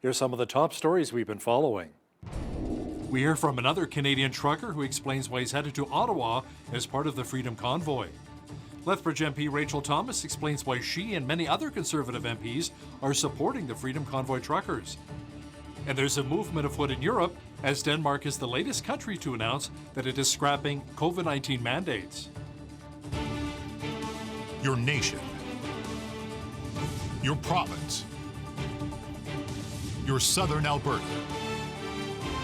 Here's some of the top stories we've been following. We hear from another Canadian trucker who explains why he's headed to Ottawa as part of the Freedom Convoy. Lethbridge MP Rachel Thomas explains why she and many other Conservative MPs are supporting the Freedom Convoy truckers. And there's a movement afoot in Europe as Denmark is the latest country to announce that it is scrapping COVID-19 mandates. Your nation, your province, your southern Alberta.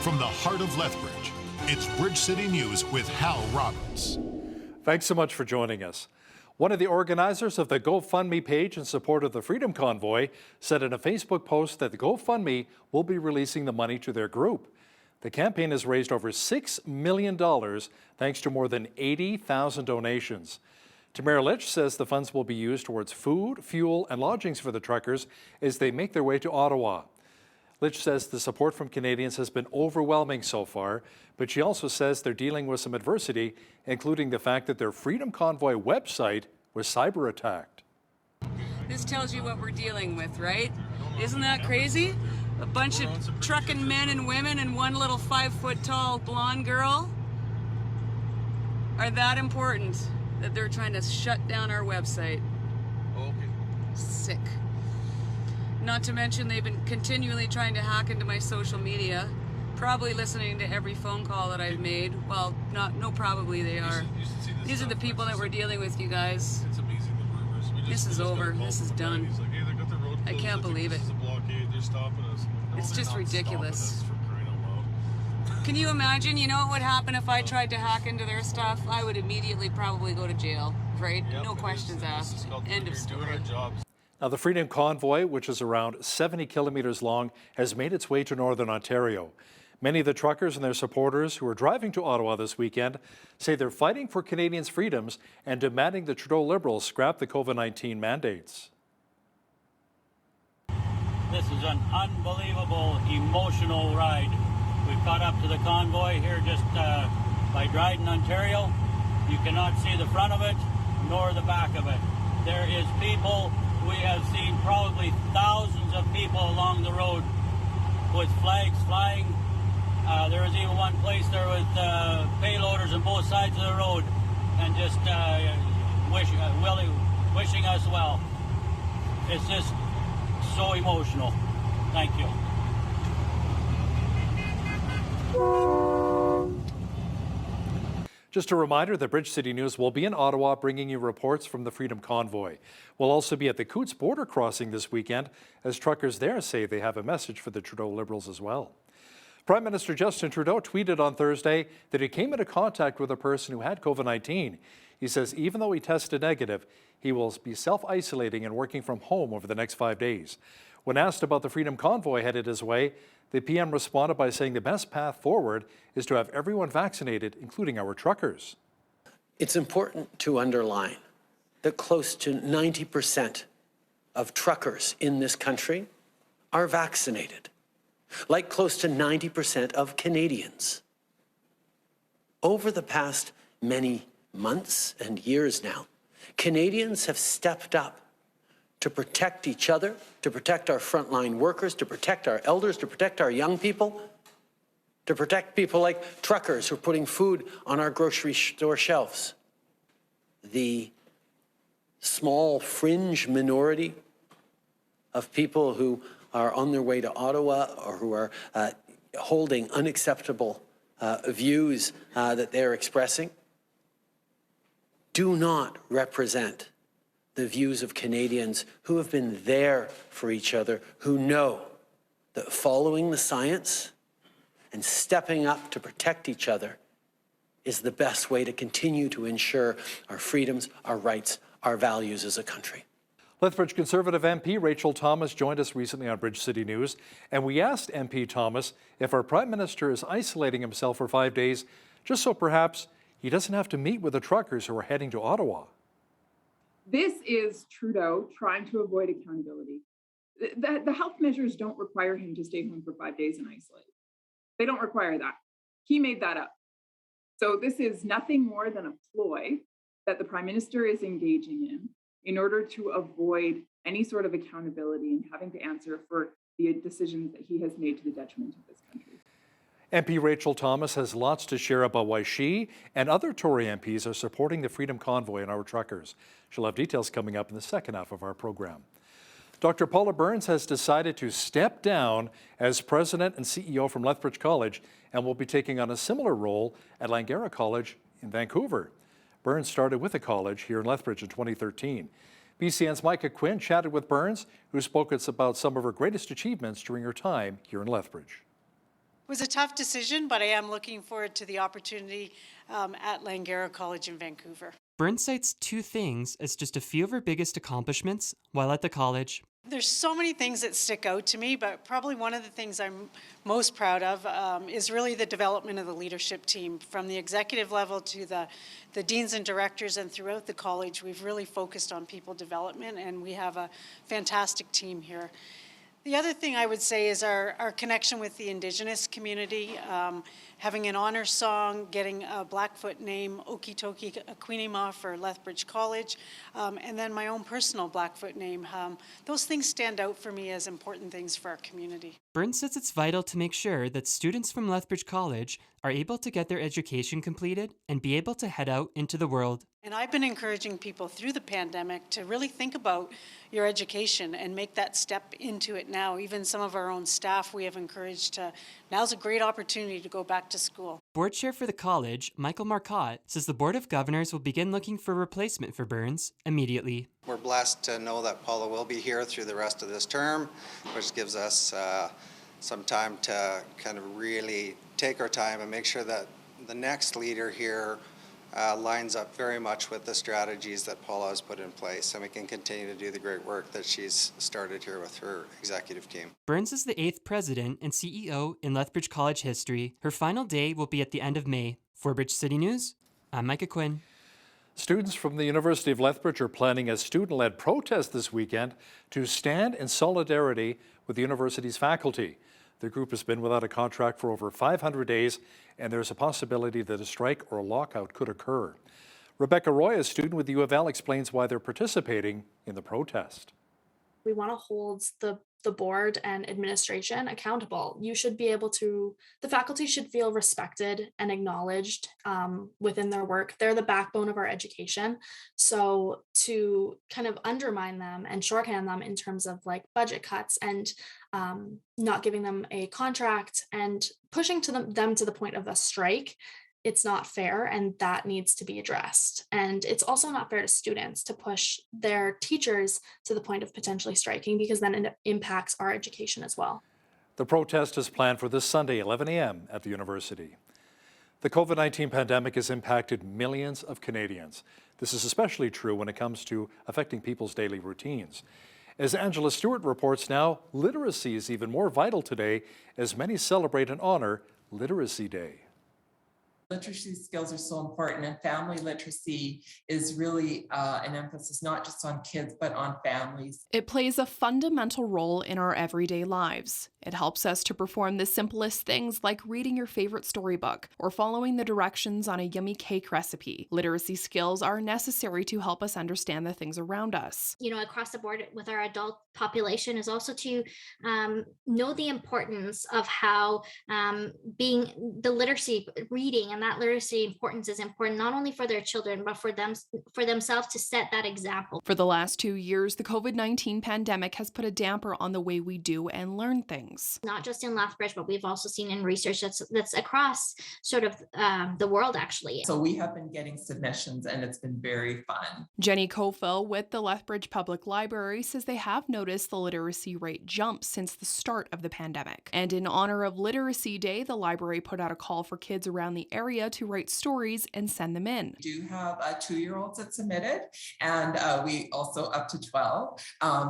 From the heart of Lethbridge, it's Bridge City News with Hal Roberts. Thanks so much for joining us. One of the organizers of the GoFundMe page in support of the Freedom Convoy said in a Facebook post that the GoFundMe will be releasing the money to their group. The campaign has raised over $6 million thanks to more than 80,000 donations. Tamara Litch says the funds will be used towards food, fuel, and lodgings for the truckers as they make their way to Ottawa. Litch says the support from Canadians has been overwhelming so far, but she also says they're dealing with some adversity, including the fact that their Freedom Convoy website was cyber-attacked. This tells you what we're dealing with, right? Isn't that crazy? A bunch of trucking men and women and one little 5-foot-tall blonde girl are that important that they're trying to shut down our website. Okay. Sick. Not to mention they've been continually trying to hack into my social media, probably listening to every phone call that I've made. Well, no, probably they are. These are the people that we're dealing with, you guys. It's amazing the rumors. This is over. This is done. He's like, hey, they got the road I closed. can't believe This it. is a blockade. They're stopping us. No, It's they're just not ridiculous. stopping us, for crying out loud. Can you imagine, you know what would happen if I tried to hack into their stuff? I would immediately probably go to jail, right? Yep, No questions asked. End of We're doing story. our jobs. Now, the Freedom Convoy, which is around 70 kilometers long, has made its way to Northern Ontario. Many of the truckers and their supporters who are driving to Ottawa this weekend say they're fighting for Canadians' freedoms and demanding the Trudeau Liberals scrap the COVID-19 mandates. This is an unbelievable, emotional ride. We've caught up to the convoy here just by Dryden, Ontario. You cannot see the front of it nor the back of it. There is people. We have seen probably thousands of people along the road with flags flying. There was even one place there with payloaders on both sides of the road and just wishing us well. It's just so emotional. Thank you. Just a reminder that Bridge City News will be in Ottawa bringing you reports from the Freedom Convoy. We'll also be at the Coots border crossing this weekend as truckers there say they have a message for the Trudeau Liberals as well. Prime Minister Justin Trudeau tweeted on Thursday that he came into contact with a person who had COVID-19. He says even though he tested negative, he will be self-isolating and working from home over the next 5 days. When asked about the Freedom Convoy headed his way, the PM responded by saying the best path forward is to have everyone vaccinated, including our truckers. It's important to underline that close to 90% of truckers in this country are vaccinated, like close to 90% of Canadians. Over the past many months and years now, Canadians have stepped up to protect each other, to protect our frontline workers, to protect our elders, to protect our young people, to protect people like truckers who are putting food on our grocery store shelves. The small fringe minority of people who are on their way to Ottawa or who are holding unacceptable views that they're expressing do not represent the views of Canadians who have been there for each other, who know that following the science and stepping up to protect each other is the best way to continue to ensure our freedoms, our rights, our values as a country. Lethbridge Conservative MP Rachel Thomas joined us recently on Bridge City News, and we asked MP Thomas if our Prime Minister is isolating himself for 5 days, just so perhaps he doesn't have to meet with the truckers who are heading to Ottawa. This is Trudeau trying to avoid accountability. The health measures don't require him to stay home for 5 days and isolate. They don't require that. He made that up. So this is nothing more than a ploy that the Prime Minister is engaging in order to avoid any sort of accountability and having to answer for the decisions that he has made to the detriment of this country. MP Rachel Thomas has lots to share about why she and other Tory MPs are supporting the Freedom Convoy and our truckers. She'll have details coming up in the second half of our program. Dr. Paula Burns has decided to step down as president and CEO from Lethbridge College and will be taking on a similar role at Langara College in Vancouver. Burns started with the college here in Lethbridge in 2013. BCN's Micah Quinn chatted with Burns, who spoke about some of her greatest achievements during her time here in Lethbridge. It was a tough decision, but I am looking forward to the opportunity at Langara College in Vancouver. Burns cites two things as just a few of her biggest accomplishments while at the college. There's so many things that stick out to me, but probably one of the things I'm most proud of is really the development of the leadership team. From the executive level to the deans and directors and throughout the college, we've really focused on people development, and we have a fantastic team here. The other thing I would say is our connection with the Indigenous community, having an honor song, getting a Blackfoot name, Okitoki Aquinima for Lethbridge College, and then my own personal Blackfoot name. Those things stand out for me as important things for our community. Burns says it's vital to make sure that students from Lethbridge College are able to get their education completed and be able to head out into the world. And I've been encouraging people through the pandemic to really think about your education and make that step into it now. Even some of our own staff we have encouraged to, now's a great opportunity to go back to school. Board chair for the college, Michael Marcotte, says the Board of Governors will begin looking for a replacement for Burns immediately. We're blessed to know that Paula will be here through the rest of this term, which gives us some time to kind of really take our time and make sure that the next leader here lines up very much with the strategies that Paula has put in place, and we can continue to do the great work that she's started here with her executive team. Burns is the 8th president and CEO in Lethbridge College history. Her final day will be at the end of May. For Bridge City News, I'm Micah Quinn. Students from the University of Lethbridge are planning a student-led protest this weekend to stand in solidarity with the university's faculty. The group has been without a contract for over 500 days, and there's a possibility that a strike or a lockout could occur. Rebecca Roy, a student with the U of L, explains why they're participating in the protest. We want to hold the board and administration accountable. You should be able to, the faculty should feel respected and acknowledged within their work. They're the backbone of our education. So to kind of undermine them and shorthand them in terms of like budget cuts and not giving them a contract and pushing to them to the point of a strike, it's not fair, and that needs to be addressed. And it's also not fair to students to push their teachers to the point of potentially striking, because then it impacts our education as well. The protest is planned for this Sunday, 11 a.m. at the university. The COVID-19 pandemic has impacted millions of Canadians. This is especially true when it comes to affecting people's daily routines. As Angela Stewart reports now, literacy is even more vital today as many celebrate and honor Literacy Day. Literacy skills are so important, and family literacy is really an emphasis not just on kids but on families. It plays a fundamental role in our everyday lives. It helps us to perform the simplest things like reading your favorite storybook or following the directions on a yummy cake recipe. Literacy skills are necessary to help us understand the things around us. You know, across the board with our adult population is also to know the importance of how being the literacy, reading, and that literacy importance is important not only for their children but for themselves to set that example. For the last 2 years, the COVID-19 pandemic has put a damper on the way we do and learn things. Not just in Lethbridge, but we've also seen in research that's across sort of the world, actually. So we have been getting submissions, and it's been very fun. Jenny Cofill with the Lethbridge Public Library says they have noticed the literacy rate jump since the start of the pandemic. And in honor of Literacy Day, the library put out a call for kids around the area to write stories and send them in. We do have 2-year-olds that submitted, and we also up to 12,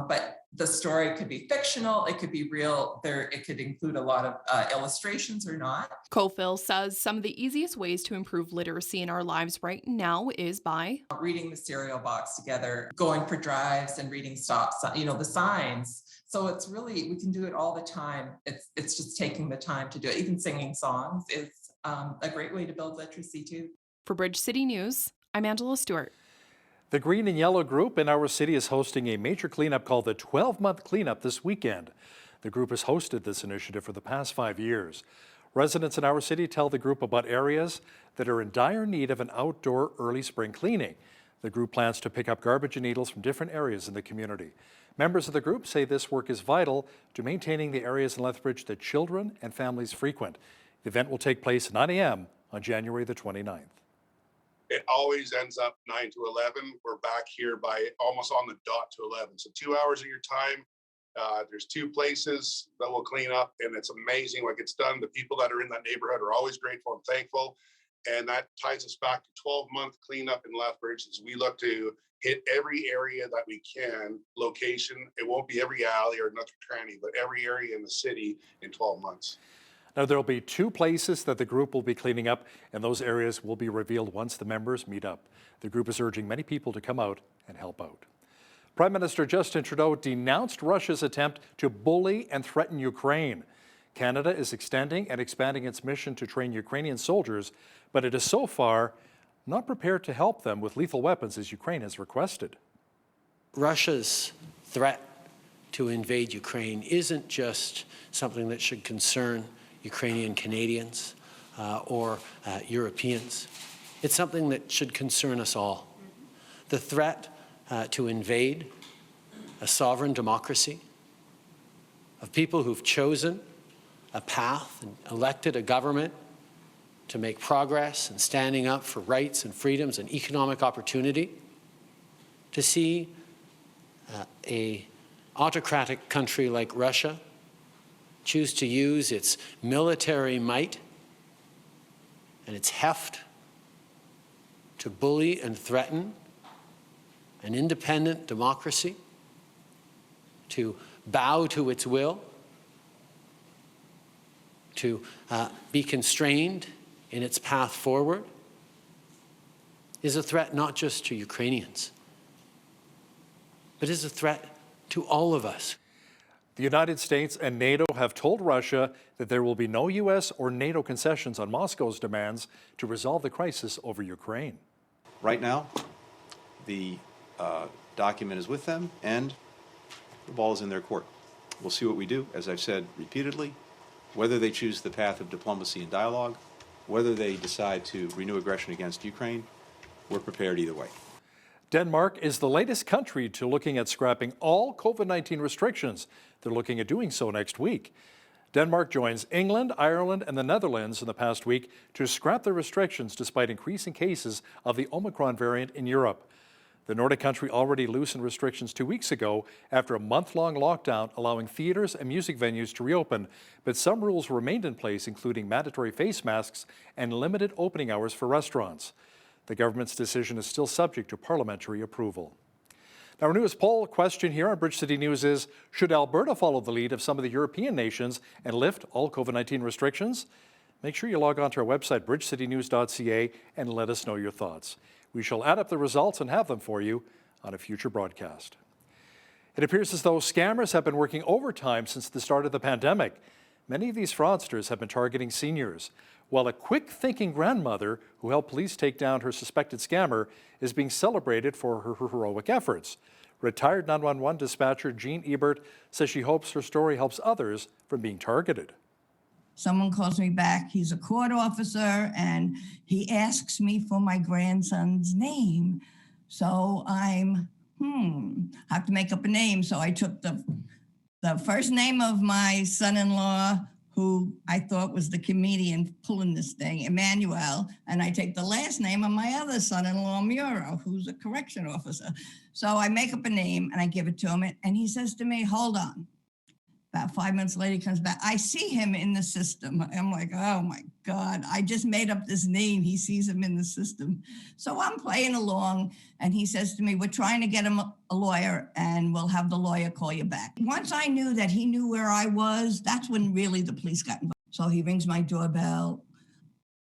but the story could be fictional, it could be real, it could include a lot of illustrations or not. Cofill says some of the easiest ways to improve literacy in our lives right now is by reading the cereal box together, going for drives and reading stops, the signs. So it's really, we can do it all the time. It's just taking the time to do it. Even singing songs is a great way to build literacy too. For Bridge City News, I'm Angela Stewart. The Green and Yellow Group in our city is hosting a major cleanup called the 12-Month Cleanup this weekend. The group has hosted this initiative for the past 5 years. Residents in our city tell the group about areas that are in dire need of an outdoor early spring cleaning. The group plans to pick up garbage and needles from different areas in the community. Members of the group say this work is vital to maintaining the areas in Lethbridge that children and families frequent. The event will take place at 9 a.m. on January the 29th. It always ends up 9 to 11. We're back here by almost on the dot to 11. So 2 hours of your time. There's 2 places that will clean up, and it's amazing what gets done. The people that are in that neighborhood are always grateful and thankful. And that ties us back to 12-month cleanup in Lethbridge as we look to hit every area that we can, location. It won't be every alley or nook cranny, but every area in the city in 12 months. Now, there will be 2 places that the group will be cleaning up, and those areas will be revealed once the members meet up. The group is urging many people to come out and help out. Prime Minister Justin Trudeau denounced Russia's attempt to bully and threaten Ukraine. Canada is extending and expanding its mission to train Ukrainian soldiers, but it is so far not prepared to help them with lethal weapons as Ukraine has requested. Russia's threat to invade Ukraine isn't just something that should concern Ukrainian Canadians or Europeans. It's something that should concern us all. The threat to invade a sovereign democracy of people who've chosen a path and elected a government to make progress and standing up for rights and freedoms and economic opportunity, to see an autocratic country like Russia choose to use its military might and its heft to bully and threaten an independent democracy, to bow to its will, to be constrained in its path forward, is a threat not just to Ukrainians, but is a threat to all of us. The United States and NATO have told Russia that there will be no U.S. or NATO concessions on Moscow's demands to resolve the crisis over Ukraine. Right now, the document is with them and the ball is in their court. We'll see what we do, as I've said repeatedly, whether they choose the path of diplomacy and dialogue, whether they decide to renew aggression against Ukraine, we're prepared either way. Denmark is the latest country to looking at scrapping all COVID-19 restrictions. They're looking at doing so next week. Denmark joins England, Ireland, and the Netherlands in the past week to scrap the restrictions despite increasing cases of the Omicron variant in Europe. The Nordic country already loosened restrictions 2 weeks ago after a month-long lockdown allowing theaters and music venues to reopen, but some rules remained in place, including mandatory face masks and limited opening hours for restaurants. The government's decision is still subject to parliamentary approval. Now, our newest poll question here on Bridge City News is, should Alberta follow the lead of some of the European nations and lift all COVID-19 restrictions? Make sure you log on to our website, bridgecitynews.ca, and let us know your thoughts. We shall add up the results and have them for you on a future broadcast. It appears as though scammers have been working overtime since the start of the pandemic. Many of these fraudsters have been targeting seniors, while a quick-thinking grandmother who helped police take down her suspected scammer is being celebrated for her heroic efforts. Retired 911 dispatcher Jean Ebert says she hopes her story helps others from being targeted. Someone calls me back, he's a court officer, and he asks me for my grandson's name. So I'm, have to make up a name. So I took the first name of my son-in-law, who I thought was the comedian pulling this thing, Emmanuel, and I take the last name of my other son-in-law, Muro, who's a correction officer. So I make up a name and I give it to him, and he says to me, hold on. About 5 minutes later, he comes back. I see him in the system. I'm like, oh my God, I just made up this name. He sees him in the system. So I'm playing along, and he says to me, we're trying to get him a lawyer, and we'll have the lawyer call you back. Once I knew that he knew where I was, that's when really the police got involved. So he rings my doorbell.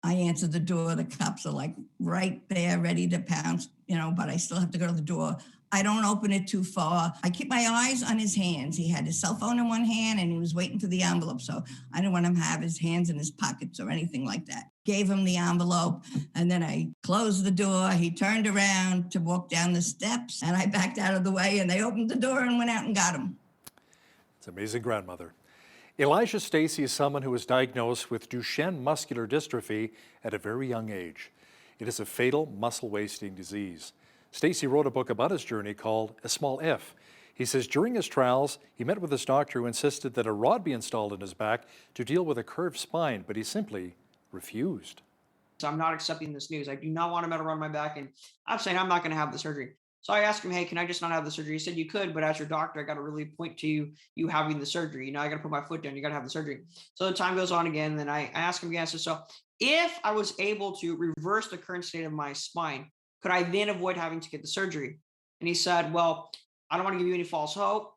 I answer the door. The cops are like right there, ready to pounce, but I still have to go to the door. I don't open it too far. I keep my eyes on his hands. He had his cell phone in one hand and he was waiting for the envelope. So I didn't want him to have his hands in his pockets or anything like that. Gave him the envelope and then I closed the door. He turned around to walk down the steps and I backed out of the way and they opened the door and went out and got him. It's an amazing grandmother. Elijah Stacey is someone who was diagnosed with Duchenne muscular dystrophy at a very young age. It is a fatal muscle wasting disease. Stacey wrote a book about his journey called A Small If. He says during his trials, he met with his doctor who insisted that a rod be installed in his back to deal with a curved spine, but he simply refused. So I'm not accepting this news. I do not want a metal rod on my back, and I'm saying I'm not going to have the surgery. So I asked him, hey, can I just not have the surgery? He said, you could, but as your doctor, I got to really point to you having the surgery. I got to put my foot down. You got to have the surgery. So the time goes on again. And then I asked him again. I said, so if I was able to reverse the current state of my spine, could I then avoid having to get the surgery? And he said, well, I don't want to give you any false hope.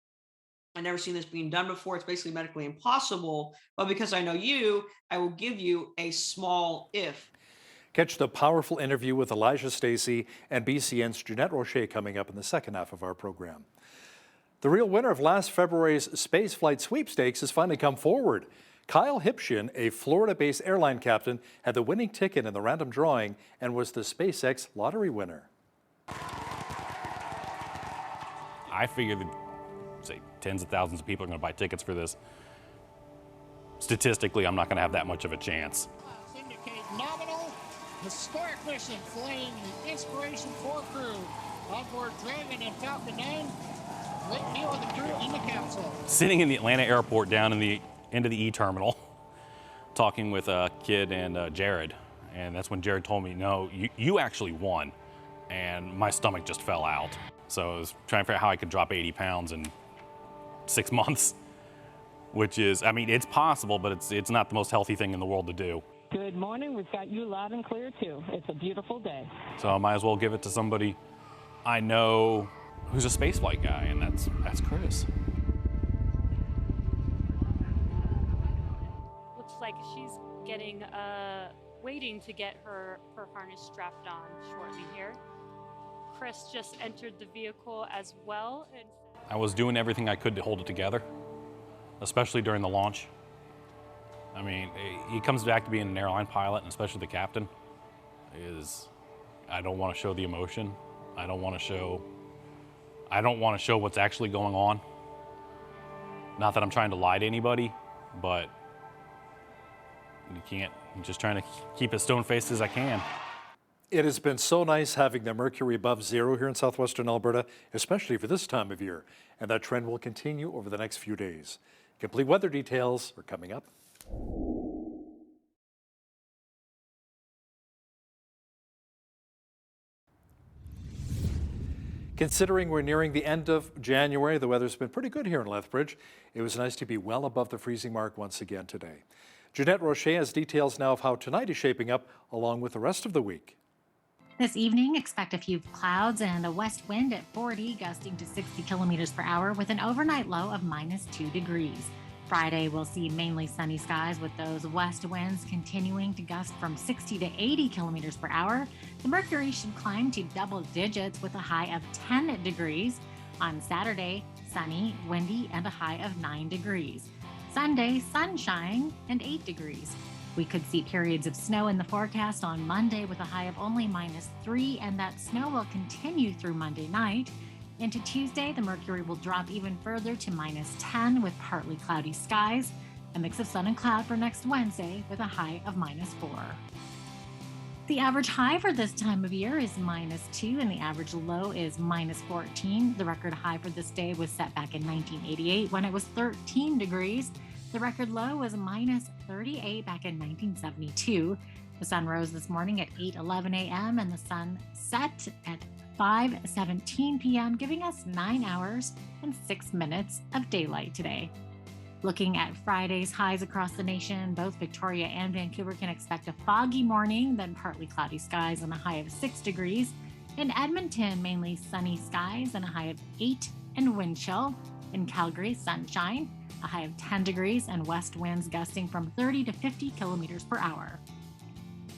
I've never seen this being done before. It's basically medically impossible. But because I know you, I will give you a small if. Catch the powerful interview with Elijah Stacey and BCN's Jeanette Rocher coming up in the second half of our program. The real winner of last February's spaceflight sweepstakes has finally come forward. Kyle Hipshin, a Florida-based airline captain, had the winning ticket in the random drawing and was the SpaceX lottery winner. I figure that, say, tens of thousands of people are going to buy tickets for this. Statistically, I'm not going to have that much of a chance. Indicate nominal historic mission flaying the Inspiration 4 crew on board Dragon and Falcon 9. Late meal with the crew in the capsule. Sitting in the Atlanta airport down in the end of the E-terminal, talking with a kid and Jared. And that's when Jared told me, no, you actually won. And my stomach just fell out. So I was trying to figure out how I could drop 80 pounds in 6 months, which is, I mean, it's possible, but it's not the most healthy thing in the world to do. Good morning. We've got you loud and clear, too. It's a beautiful day. So I might as well give it to somebody I know who's a spaceflight guy, and that's Chris. Looks like she's getting, waiting to get her harness strapped on shortly here. Chris just entered the vehicle as well. And I was doing everything I could to hold it together, especially during the launch. I mean, he comes back to being an airline pilot, and especially the captain, I don't want to show the emotion. I don't want to show what's actually going on. Not that I'm trying to lie to anybody, but I'm just trying to keep as stone-faced as I can. It has been so nice having the mercury above zero here in southwestern Alberta, especially for this time of year, and that trend will continue over the next few days. Complete weather details are coming up. Considering we're nearing the end of January, the weather's been pretty good here in Lethbridge. It was nice to be well above the freezing mark once again today. Jeanette Rocher has details now of how tonight is shaping up, along with the rest of the week. This evening, expect a few clouds and a west wind at 40, gusting to 60 kilometers per hour with an overnight low of -2 degrees. Friday, we'll see mainly sunny skies with those west winds continuing to gust from 60 to 80 kilometers per hour. The mercury should climb to double digits with a high of 10 degrees. On Saturday, sunny, windy, and a high of 9 degrees. Sunday, sunshine and 8 degrees. We could see periods of snow in the forecast on Monday with a high of only -3, and that snow will continue through Monday night. Into Tuesday, the mercury will drop even further to -10 with partly cloudy skies. A mix of sun and cloud for next Wednesday with a high of -4. The average high for this time of year is -2 and the average low is -14. The record high for this day was set back in 1988 when it was 13 degrees. The record low was -38 back in 1972. The sun rose this morning at 8:11 a.m. and the sun set at 5:17 p.m., giving us 9 hours and 6 minutes of daylight today. Looking at Friday's highs across the nation, both Victoria and Vancouver can expect a foggy morning, then partly cloudy skies and a high of 6 degrees. In Edmonton, mainly sunny skies and a high of 8 and wind chill. In Calgary, sunshine, a high of 10 degrees and west winds gusting from 30 to 50 kilometers per hour.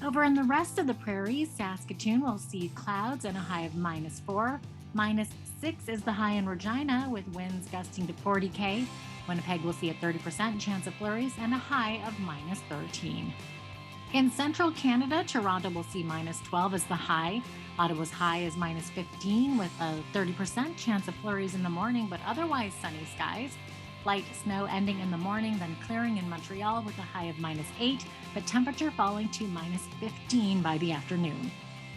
Over in the rest of the prairies, Saskatoon will see clouds and a high of -4. -6 is the high in Regina with winds gusting to 40 km. Winnipeg will see a 30% chance of flurries and a high of -13. In central Canada, Toronto will see -12 as the high. Ottawa's high is -15 with a 30% chance of flurries in the morning, but otherwise sunny skies. light snow ending in the morning, then clearing in Montreal with a high of -8, but temperature falling to -15 by the afternoon.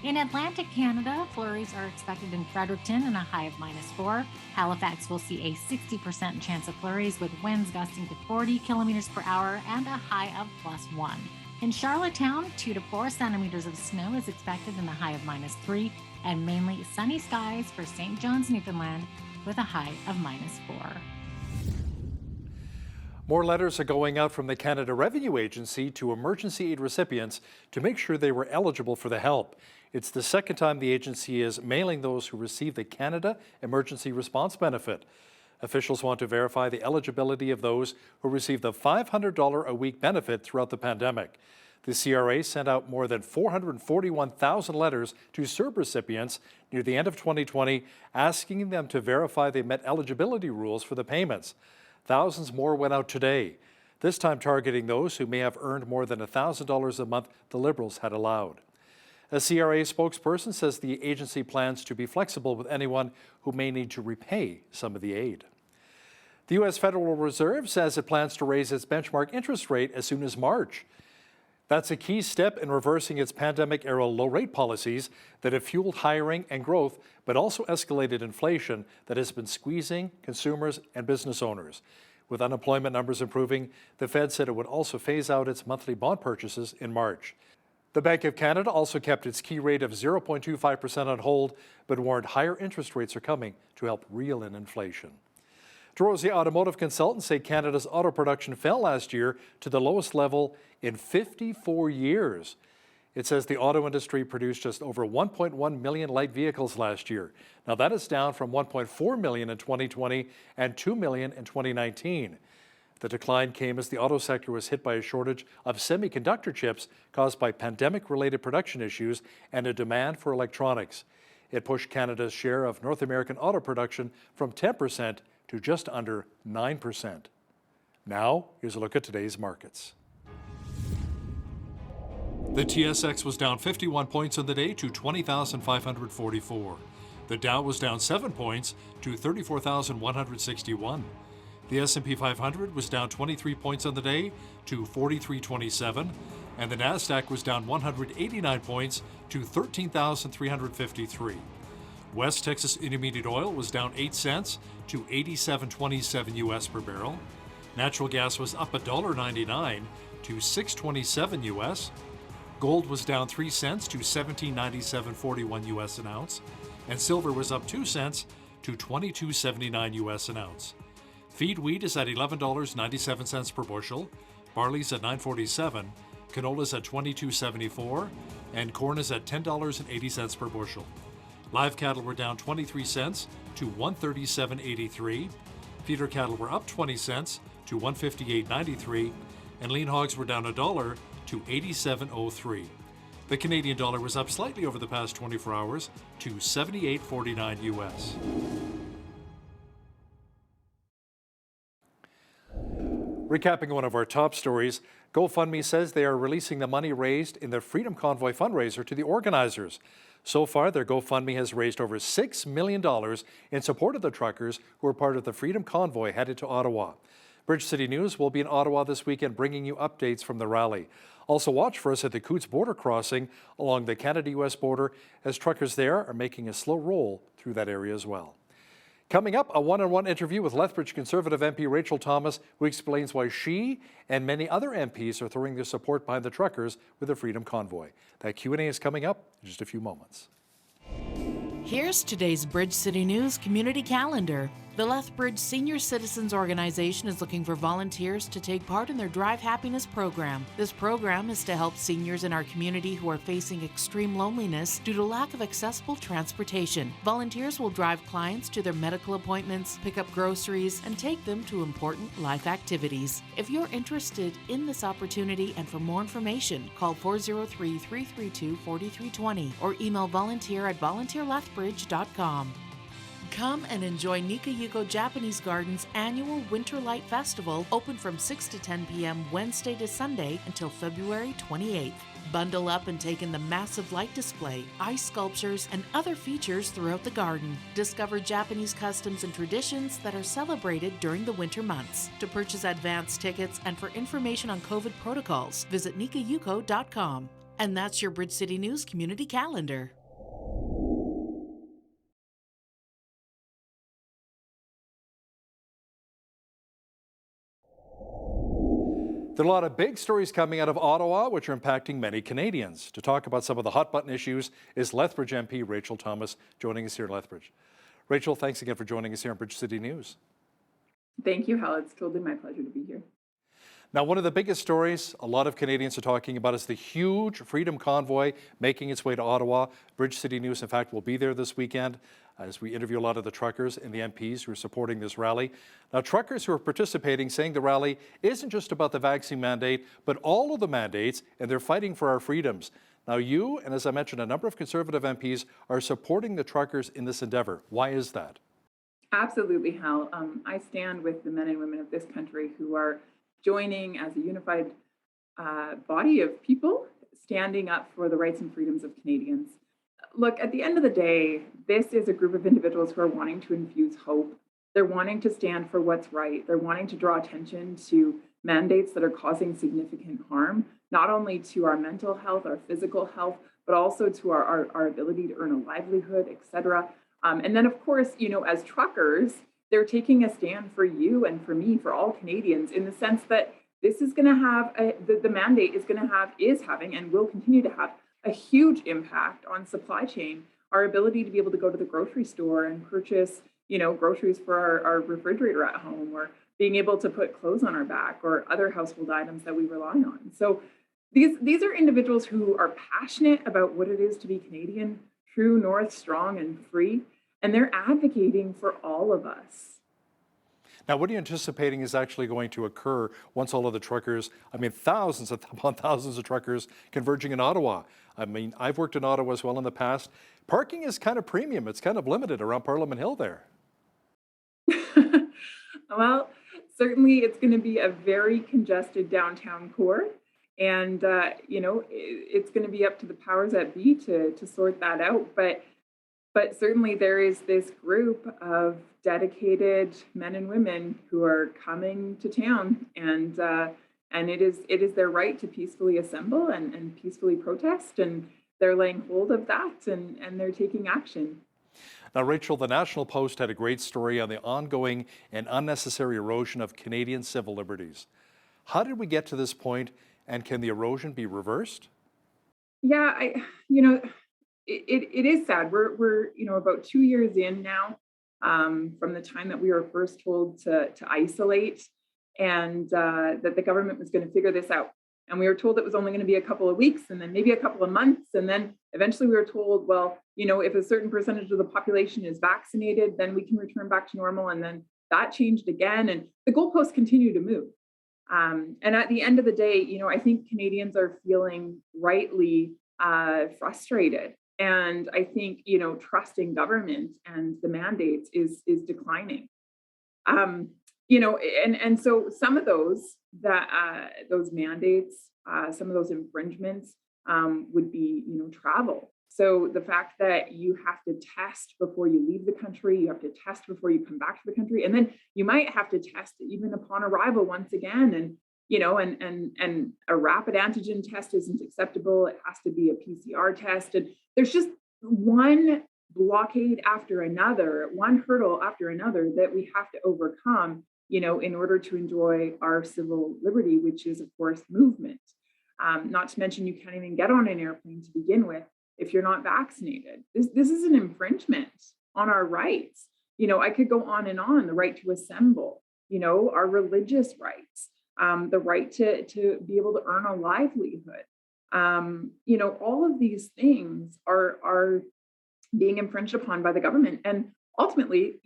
In Atlantic Canada, flurries are expected in Fredericton and a high of -4. Halifax will see a 60% chance of flurries with winds gusting to 40 kilometers per hour and a high of +1. In Charlottetown, 2 to 4 centimeters of snow is expected in a high of -3, and mainly sunny skies for St. John's, Newfoundland, with a high of -4. More letters are going out from the Canada Revenue Agency to emergency aid recipients to make sure they were eligible for the help. It's the second time the agency is mailing those who receive the Canada Emergency Response Benefit. Officials want to verify the eligibility of those who received the $500 a week benefit throughout the pandemic. The CRA sent out more than 441,000 letters to CERB recipients near the end of 2020, asking them to verify they met eligibility rules for the payments. Thousands more went out today, this time targeting those who may have earned more than $1,000 a month the Liberals had allowed. A CRA spokesperson says the agency plans to be flexible with anyone who may need to repay some of the aid. The U.S. Federal Reserve says it plans to raise its benchmark interest rate as soon as March. That's a key step in reversing its pandemic-era low-rate policies that have fueled hiring and growth, but also escalated inflation that has been squeezing consumers and business owners. With unemployment numbers improving, the Fed said it would also phase out its monthly bond purchases in March. The Bank of Canada also kept its key rate of 0.25% on hold, but warned higher interest rates are coming to help reel in inflation. DeRosie Automotive Consultants say Canada's auto production fell last year to the lowest level in 54 years. It says the auto industry produced just over 1.1 million light vehicles last year. Now that is down from 1.4 million in 2020 and 2 million in 2019. The decline came as the auto sector was hit by a shortage of semiconductor chips caused by pandemic-related production issues and a demand for electronics. It pushed Canada's share of North American auto production from 10% to just under 9%. Now, here's a look at today's markets. The TSX was down 51 points on the day to 20,544. The Dow was down 7 points to 34,161. The S&P 500 was down 23 points on the day to 4327, and the Nasdaq was down 189 points to 13,353. West Texas Intermediate Oil was down 8 cents to 87.27 US per barrel. Natural gas was up $1.99 to 6.27 US. Gold was down 3 cents to 17.9741 US an ounce, and silver was up 2 cents to 22.79 US an ounce. Feed wheat is at $11.97 per bushel, barley's at $9.47, canola's at $22.74, and corn is at $10.80 per bushel. Live cattle were down 23 cents to $137.83. Feeder cattle were up 20 cents to $158.93, and lean hogs were down $1 to $87.03. The Canadian dollar was up slightly over the past 24 hours to 78.49 US. Recapping one of our top stories, GoFundMe says they are releasing the money raised in the Freedom Convoy fundraiser to the organizers. So far, their GoFundMe has raised over $6 million in support of the truckers who are part of the Freedom Convoy headed to Ottawa. Bridge City News will be in Ottawa this weekend bringing you updates from the rally. Also watch for us at the Coots border crossing along the Canada-US border as truckers there are making a slow roll through that area as well. Coming up, a one-on-one interview with Lethbridge Conservative MP Rachel Thomas, who explains why she and many other MPs are throwing their support behind the truckers with the Freedom Convoy. That Q&A is coming up in just a few moments. Here's today's Bridge City News community calendar. The Lethbridge Senior Citizens Organization is looking for volunteers to take part in their Drive Happiness program. This program is to help seniors in our community who are facing extreme loneliness due to lack of accessible transportation. Volunteers will drive clients to their medical appointments, pick up groceries, and take them to important life activities. If you're interested in this opportunity and for more information, call 403-332-4320 or email volunteer@volunteerlethbridge.com. Come and enjoy Nikayuko Japanese Garden's annual Winter Light Festival, open from 6 to 10 p.m. Wednesday to Sunday until February 28th. Bundle up and take in the massive light display, ice sculptures, and other features throughout the garden. Discover Japanese customs and traditions that are celebrated during the winter months. To purchase advance tickets and for information on COVID protocols, visit nikayuko.com. And that's your Bridge City News Community Calendar. There are a lot of big stories coming out of Ottawa, which are impacting many Canadians. To talk about some of the hot-button issues is Lethbridge MP Rachel Thomas joining us here in Lethbridge. Rachel, thanks again for joining us here on Bridge City News. Thank you, Hal. It's totally my pleasure to be here. Now, one of the biggest stories a lot of Canadians are talking about is the huge Freedom Convoy making its way to Ottawa. Bridge City News, in fact, will be there this weekend as we interview a lot of the truckers and the MPs who are supporting this rally. Now, truckers who are participating saying the rally isn't just about the vaccine mandate, but all of the mandates, and they're fighting for our freedoms. Now, you, and as I mentioned, a number of Conservative MPs are supporting the truckers in this endeavor. Why is that? Absolutely, Hal. I stand with the men and women of this country who are joining as a unified body of people standing up for the rights and freedoms of Canadians. Look, at the end of the day, this is a group of individuals who are wanting to infuse hope. They're wanting to stand for what's right. They're wanting to draw attention to mandates that are causing significant harm, not only to our mental health, our physical health, but also to our ability to earn a livelihood, et cetera. And then, of course, as truckers, they're taking a stand for you and for me, for all Canadians, in the sense that this is going to have, the mandate is having, and will continue to have a huge impact on supply chain, our ability to be able to go to the grocery store and purchase, groceries for our refrigerator at home, or being able to put clothes on our back, or other household items that we rely on. So these are individuals who are passionate about what it is to be Canadian, true north, strong and free, and they're advocating for all of us. Now, what are you anticipating is actually going to occur once all of the truckers, thousands upon thousands of truckers converging in Ottawa? I've worked in Ottawa as well in the past. Parking is kind of premium. It's kind of limited around Parliament Hill there. Well, certainly it's going to be a very congested downtown core. And, it's going to be up to the powers that be to sort that out. But certainly there is this group of dedicated men and women who are coming to town, and it is their right to peacefully assemble and peacefully protest, and they're laying hold of that, and they're taking action. Now, Rachel, the National Post had a great story on the ongoing and unnecessary erosion of Canadian civil liberties. How did we get to this point, and can the erosion be reversed? Yeah, It is sad. We're about 2 years in now from the time that we were first told to isolate, and that the government was going to figure this out. And we were told it was only going to be a couple of weeks, and then maybe a couple of months, and then eventually we were told, well, if a certain percentage of the population is vaccinated, then we can return back to normal. And then that changed again, and the goalposts continue to move. And at the end of the day, I think Canadians are feeling rightly frustrated. And I think, trusting government and the mandates is declining. And so some of those mandates, some of those infringements would be, travel. So the fact that you have to test before you leave the country, you have to test before you come back to the country, and then you might have to test even upon arrival once again. And and a rapid antigen test isn't acceptable. It has to be a PCR test. And there's just one blockade after another, one hurdle after another that we have to overcome, in order to enjoy our civil liberty, which is, of course, movement. Not to mention, you can't even get on an airplane to begin with if you're not vaccinated. This is an infringement on our rights. I could go on and on, the right to assemble, our religious rights. The right to be able to earn a livelihood. All of these things are being infringed upon by the government. And ultimately,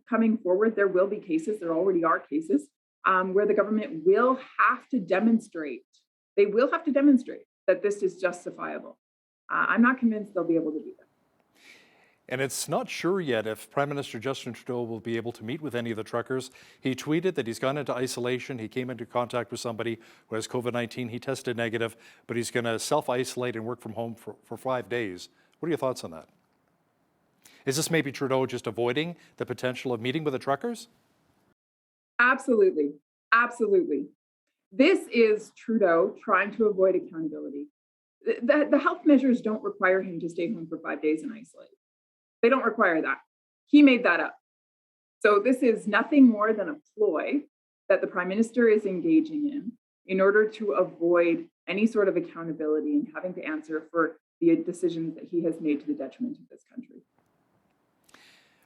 coming forward, there will be cases, there already are cases, where the government will have to demonstrate, that this is justifiable. I'm not convinced they'll be able to do that. And it's not sure yet if Prime Minister Justin Trudeau will be able to meet with any of the truckers. He tweeted that he's gone into isolation. He came into contact with somebody who has COVID-19. He tested negative, but he's going to self-isolate and work from home for 5 days. What are your thoughts on that? Is this maybe Trudeau just avoiding the potential of meeting with the truckers? Absolutely. Absolutely. This is Trudeau trying to avoid accountability. The health measures don't require him to stay home for 5 days and isolate. They don't require that. He made that up. So this is nothing more than a ploy that the Prime Minister is engaging in order to avoid any sort of accountability and having to answer for the decisions that he has made to the detriment of this country.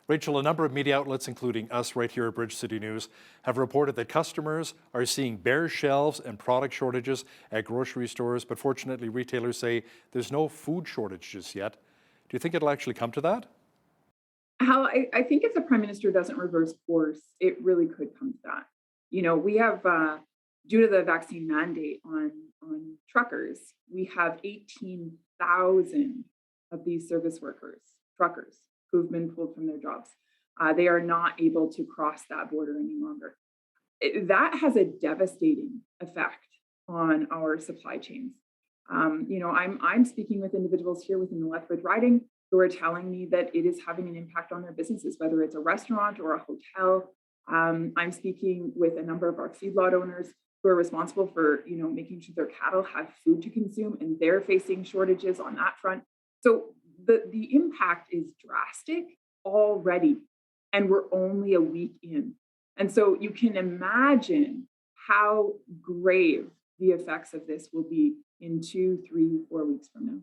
Rachel, a number of media outlets, including us right here at Bridge City News, have reported that customers are seeing bare shelves and product shortages at grocery stores, but fortunately retailers say there's no food shortage just yet. Do you think it'll actually come to that? Hal, I think if the Prime Minister doesn't reverse course, it really could come to that. You know, we have, due to the vaccine mandate on truckers, we have 18,000 of these service workers, truckers, who've been pulled from their jobs. They are not able to cross that border any longer. That has a devastating effect on our supply chains. You know, I'm speaking with individuals here within the Lethbridge riding who are telling me that it is having an impact on their businesses, whether it's a restaurant or a hotel. I'm speaking with a number of our feedlot owners who are responsible for, you know, making sure their cattle have food to consume, and they're facing shortages on that front. So the impact is drastic already, and we're only a week in. And so you can imagine how grave the effects of this will be in 2, 3, 4 weeks from now.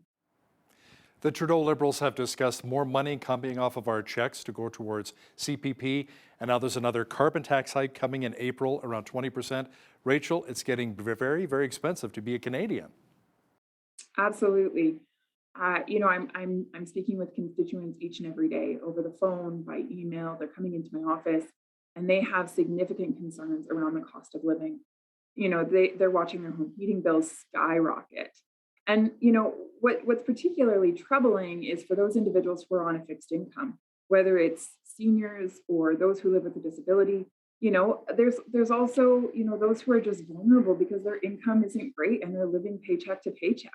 The Trudeau Liberals have discussed more money coming off of our checks to go towards CPP, and now there's another carbon tax hike coming in April, around 20%. Rachel, it's getting very, very expensive to be a Canadian. Absolutely. You know, I'm speaking with constituents each and every day over the phone, by email. They're coming into my office, and they have significant concerns around the cost of living. You know, they're watching their home heating bills skyrocket. And, you know, what's particularly troubling is for those individuals who are on a fixed income, whether it's seniors or those who live with a disability. You know, there's also, you know, those who are just vulnerable because their income isn't great and they're living paycheck to paycheck.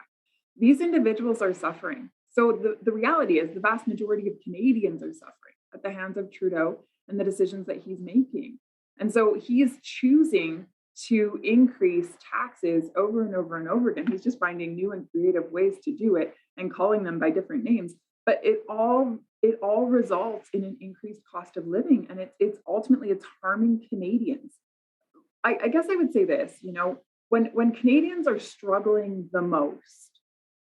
These individuals are suffering. So the reality is the vast majority of Canadians are suffering at the hands of Trudeau and the decisions that he's making. And so he's choosing to increase taxes over and over and over again. He's just finding new and creative ways to do it and calling them by different names. But it all results in an increased cost of living, and it's ultimately harming Canadians. I guess I would say this, you know, when Canadians are struggling the most,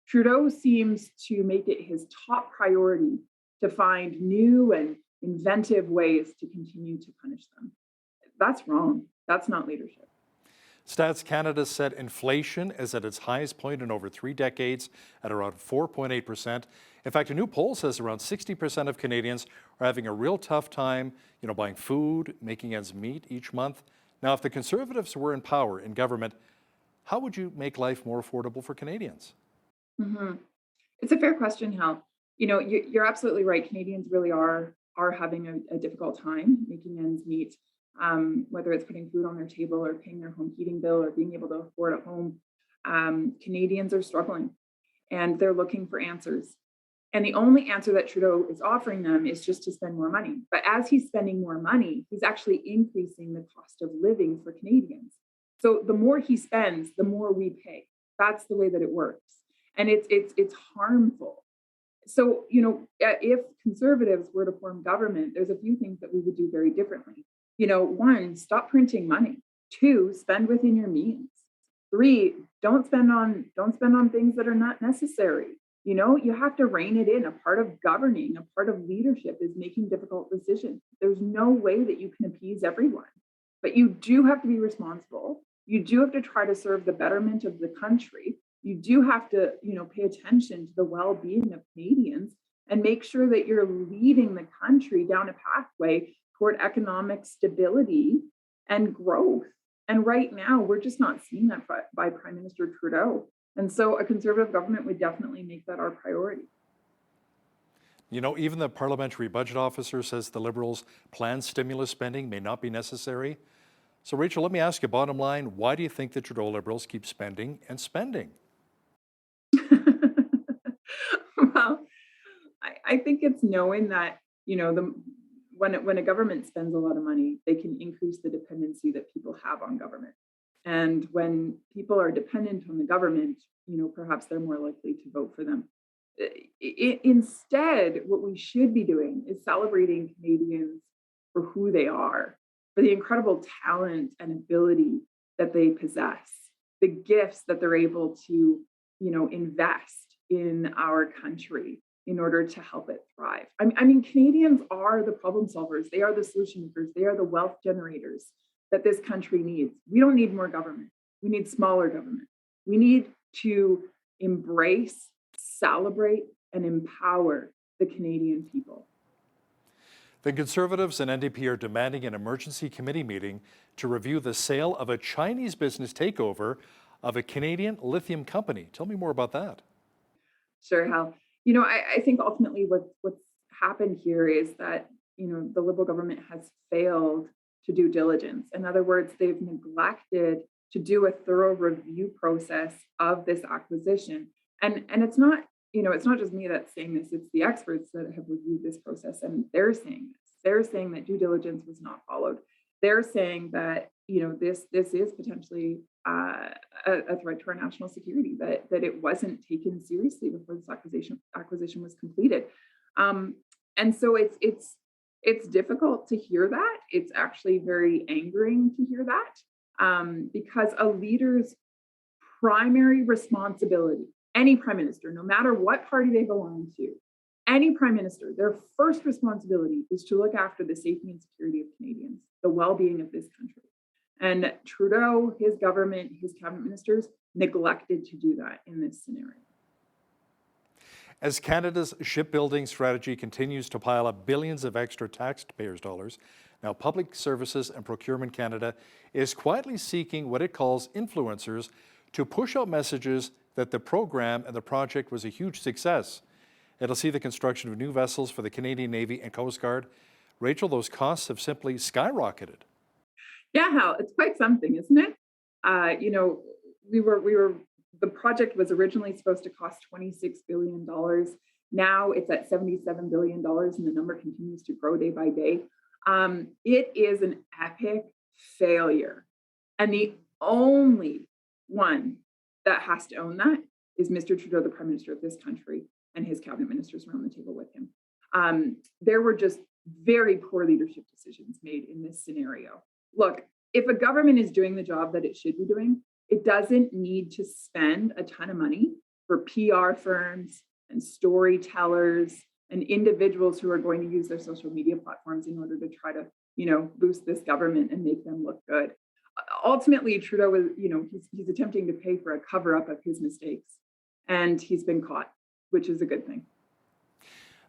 Trudeau seems to make it his top priority to find new and inventive ways to continue to punish them. That's wrong. That's not leadership. Stats Canada said inflation is at its highest point in over 3 decades at around 4.8%. In fact, a new poll says around 60% of Canadians are having a real tough time, you know, buying food, making ends meet each month. Now, if the Conservatives were in power in government, how would you make life more affordable for Canadians? Mm-hmm. It's a fair question, Hal. You know, you're absolutely right. Canadians really are having a difficult time making ends meet. Whether it's putting food on their table or paying their home heating bill or being able to afford a home, Canadians are struggling and they're looking for answers. And the only answer that Trudeau is offering them is just to spend more money. But as he's spending more money, he's actually increasing the cost of living for Canadians. So the more he spends, the more we pay. That's the way that it works. And it's harmful. So, you know, if Conservatives were to form government, there's a few things that we would do very differently. You know, 1, stop printing money. 2, spend within your means. 3, don't spend on things that are not necessary. You know, you have to rein it in. A part of governing, a part of leadership is making difficult decisions. There's no way that you can appease everyone, but you do have to be responsible. You do have to try to serve the betterment of the country. You do have to, you know, pay attention to the well-being of Canadians and make sure that you're leading the country down a pathway toward economic stability and growth. And right now, we're just not seeing that by Prime Minister Trudeau. And so a Conservative government would definitely make that our priority. You know, even the parliamentary budget officer says the Liberals' planned stimulus spending may not be necessary. So, Rachel, let me ask you, bottom line, why do you think the Trudeau Liberals keep spending and spending? Well, I think it's knowing that, when a government spends a lot of money, they can increase the dependency that people have on government. And when people are dependent on the government, perhaps they're more likely to vote for them. Instead, what we should be doing is celebrating Canadians for who they are, for the incredible talent and ability that they possess, the gifts that they're able to, invest in our country in order to help it thrive. I mean, Canadians are the problem solvers. They are the solution makers. They are the wealth generators that this country needs. We don't need more government. We need smaller government. We need to embrace, celebrate, and empower the Canadian people. The Conservatives and NDP are demanding an emergency committee meeting to review the sale of a Chinese business takeover of a Canadian lithium company. Tell me more about that. Sure, Hal. I think ultimately what's happened here is that, the Liberal government has failed to do diligence. In other words, they've neglected to do a thorough review process of this acquisition. And it's not, it's not just me that's saying this, it's the experts that have reviewed this process, and they're saying this. They're saying that due diligence was not followed. They're saying that, this is potentially a threat to our national security, that it wasn't taken seriously before this acquisition was completed. And so it's difficult to hear that. It's actually very angering to hear that, because a leader's primary responsibility, any prime minister, no matter what party they belong to, any prime minister, their first responsibility is to look after the safety and security of Canadians, the well-being of this country. And Trudeau, his government, his cabinet ministers neglected to do that in this scenario. As Canada's shipbuilding strategy continues to pile up billions of extra taxpayers' dollars, now Public Services and Procurement Canada is quietly seeking what it calls influencers to push out messages that the program and the project was a huge success. It'll see the construction of new vessels for the Canadian Navy and Coast Guard. Rachel, those costs have simply skyrocketed. Yeah, Hal, it's quite something, isn't it? The project was originally supposed to cost $26 billion. Now it's at $77 billion, and the number continues to grow day by day. It is an epic failure. And the only one that has to own that is Mr. Trudeau, the Prime Minister of this country, and his cabinet ministers around the table with him. There were just very poor leadership decisions made in this scenario. Look, if a government is doing the job that it should be doing, it doesn't need to spend a ton of money for PR firms and storytellers and individuals who are going to use their social media platforms in order to try to, boost this government and make them look good. Ultimately, Trudeau is, he's attempting to pay for a cover-up of his mistakes, and he's been caught, which is a good thing.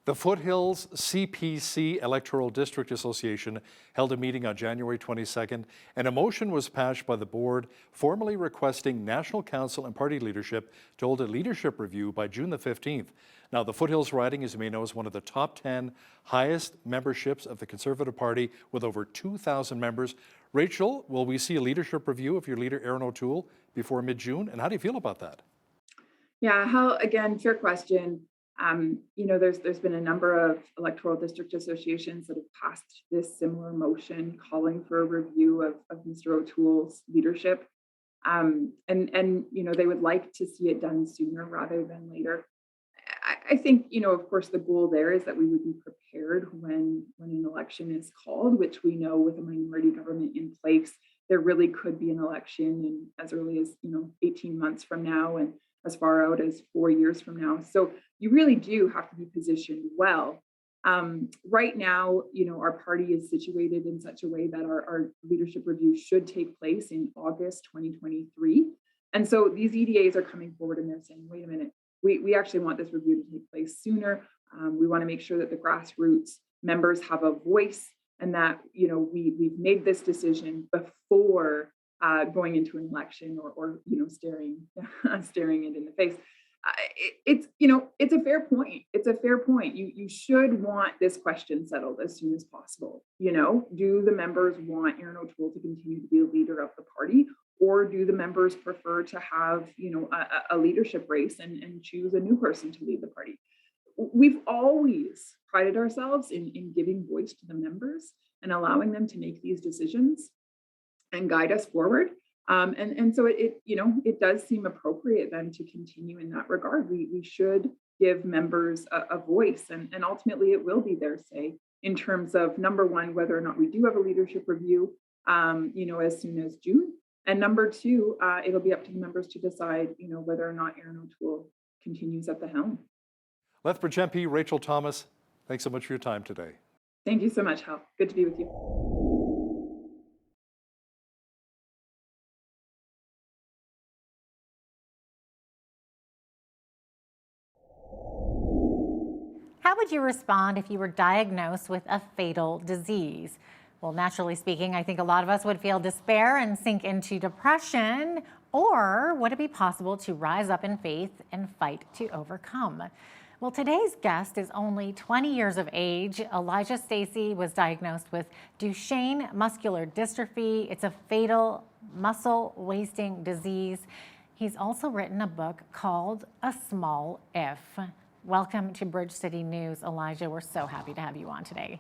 The Foothills CPC Electoral District Association held a meeting on January 22nd, and a motion was passed by the board formally requesting National Council and party leadership to hold a leadership review by June the 15th. Now, the Foothills riding, as you may know, is one of the top 10 highest memberships of the Conservative Party with over 2,000 members. Rachel, will we see a leadership review of your leader, Erin O'Toole, before mid-June? And how do you feel about that? Yeah, Hal, again, fair question. There's been a number of electoral district associations that have passed this similar motion calling for a review of Mr. O'Toole's leadership. And they would like to see it done sooner rather than later. I think, of course, the goal there is that we would be prepared when an election is called, which we know with a minority government in place, there really could be an election in as early as, 18 months from now and as far out as 4 years from now. So you really do have to be positioned well. Right now, our party is situated in such a way that our leadership review should take place in August 2023. And so these EDAs are coming forward and they're saying, wait a minute, we actually want this review to take place sooner. We want to make sure that the grassroots members have a voice and that, we've made this decision before going into an election or staring it in the face. It's a fair point. It's a fair point. You should want this question settled as soon as possible. Do the members want Aaron O'Toole to continue to be a leader of the party, or do the members prefer to have a leadership race and choose a new person to lead the party? We've always prided ourselves in giving voice to the members and allowing them to make these decisions and guide us forward. And so it does seem appropriate then to continue in that regard. We should give members a voice, and ultimately it will be their say in terms of, number one, whether or not we do have a leadership review, as soon as June. And number two, it'll be up to the members to decide, whether or not Aaron O'Toole continues at the helm. Lethbridge MP Rachel Thomas, thanks so much for your time today. Thank you so much, Hal. Good to be with you. How would you respond if you were diagnosed with a fatal disease? Well, naturally speaking, I think a lot of us would feel despair and sink into depression. Or would it be possible to rise up in faith and fight to overcome? Well, today's guest is only 20 years of age. Elijah Stacy was diagnosed with Duchenne muscular dystrophy. It's a fatal muscle wasting disease. He's also written a book called A Small If. Welcome to Bridge City News, Elijah. We're so happy to have you on today.